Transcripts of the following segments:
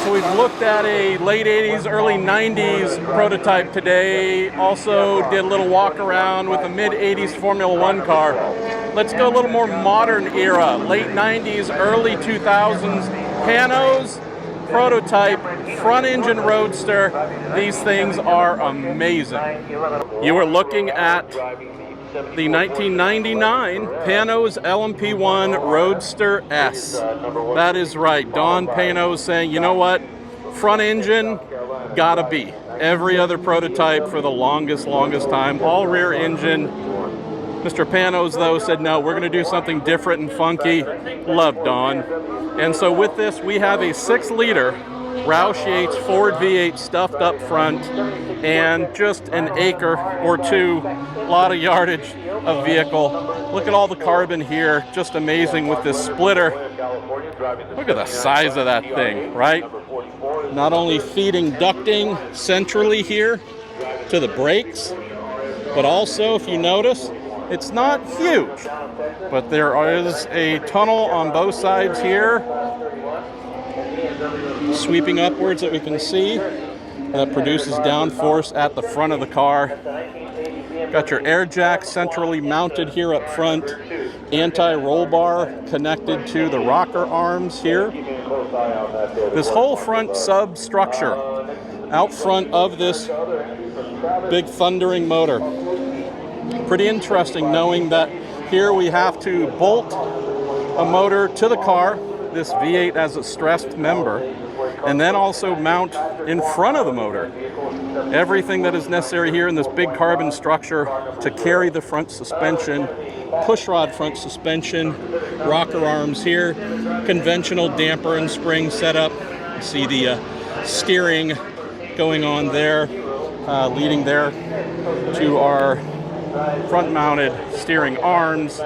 So we've looked at a late 80s, early 90s prototype today. Also did a little walk around with a mid 80s Formula One car. Let's go a little more modern era, late 90s, early 2000s. Panoz prototype, front engine roadster. These things are amazing. You are looking at the 1999 Panoz LMP1 Roadster S. That is right. Don Panoz saying, you know what? Front engine, gotta be. Every other prototype for the longest time, all rear engine. Mr. Panoz, though, said, no, we're going to do something different and funky. Love Don. And so with this, we have a 6-liter Roush Yates Ford V8 stuffed up front and just an acre or two, a lot of yardage of vehicle. Look at all the carbon here, just amazing with this splitter. Look at the size of that thing, right? Not only feeding ducting centrally here to the brakes, but also, if you notice, it's not huge, but there is a tunnel on both sides here, sweeping upwards that we can see, that produces downforce at the front of the car. Got your air jack centrally mounted here up front, anti-roll bar connected to the rocker arms here. This whole front substructure out front of this big thundering motor. Pretty interesting knowing that here we have to bolt a motor to the car, this V8 as a stressed member, and then also mount in front of the motor everything that is necessary here in this big carbon structure to carry the front suspension, pushrod front suspension, rocker arms here, conventional damper and spring setup. You see the steering going on there, leading there to our front-mounted steering arms.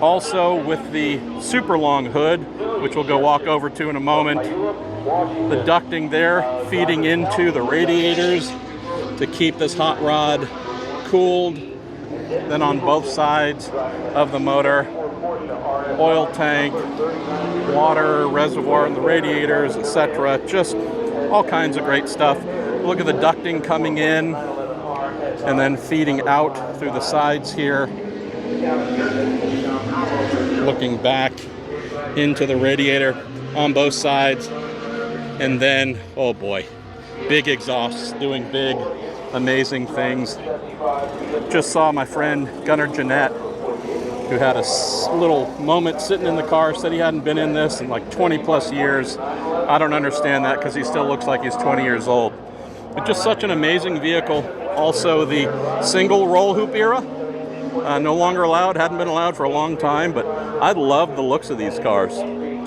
Also with the super long hood, which we'll go walk over to in a moment. The ducting there feeding into the radiators to keep this hot rod cooled. Then on both sides of the motor, oil tank, water reservoir in the radiators, etc. Just all kinds of great stuff. Look at the ducting coming in and then feeding out through the sides here. Looking back into the radiator on both sides. And then, oh boy, big exhausts doing big, amazing things. Just saw my friend Gunnar Jeanette, who had a little moment sitting in the car, said he hadn't been in this in like 20 plus years. I don't understand that because he still looks like he's 20 years old. But just such an amazing vehicle. Also the single roll hoop era, no longer allowed, hadn't been allowed for a long time, but I love the looks of these cars.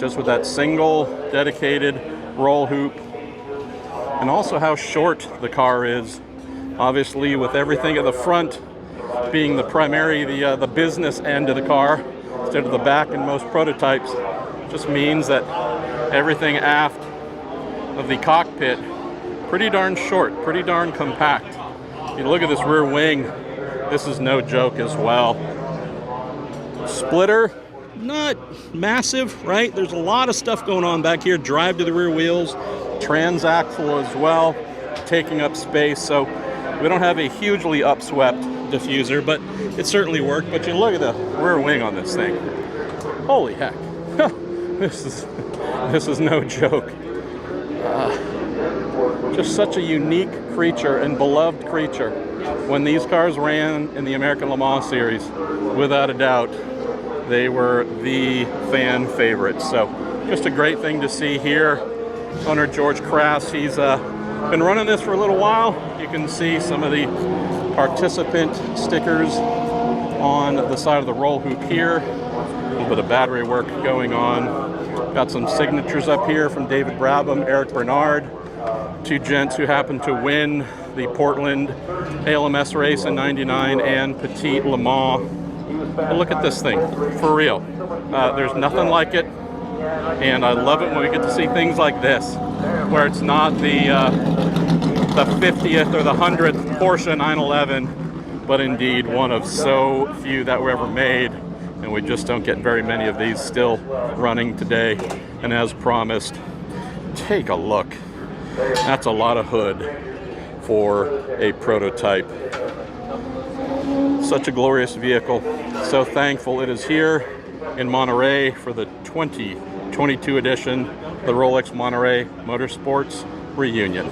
Just with that single dedicated roll hoop, and also how short the car is. Obviously with everything at the front being the primary, the business end of the car instead of the back in most prototypes, just means that everything aft of the cockpit pretty darn short, pretty darn compact. You look at this rear wing, this is no joke as well. Splitter, not massive, right? There's a lot of stuff going on back here. Drive to the rear wheels, transaxle as well, taking up space. So we don't have a hugely upswept diffuser, but it certainly worked. But you look at the rear wing on this thing. Holy heck. This is no joke. Just such a unique creature and beloved creature. When these cars ran in the American Le Mans series, without a doubt, they were the fan favorites. So just a great thing to see here. Owner George Crass, he's been running this for a little while. You can see some of the participant stickers on the side of the roll hoop here. A little bit of battery work going on. Got some signatures up here from David Brabham, Eric Bernard, two gents who happened to win the Portland ALMS race in '99 and Petit Le Mans. But look at this thing, for real. There's nothing like it, and I love it when we get to see things like this, where it's not the 50th or the 100th Porsche 911, but indeed one of so few that were ever made, and we just don't get very many of these still running today. And as promised, take a look. That's a lot of hood for a prototype. Such a glorious vehicle. So thankful it is here in Monterey for the 2022 edition, the Rolex Monterey Motorsports Reunion.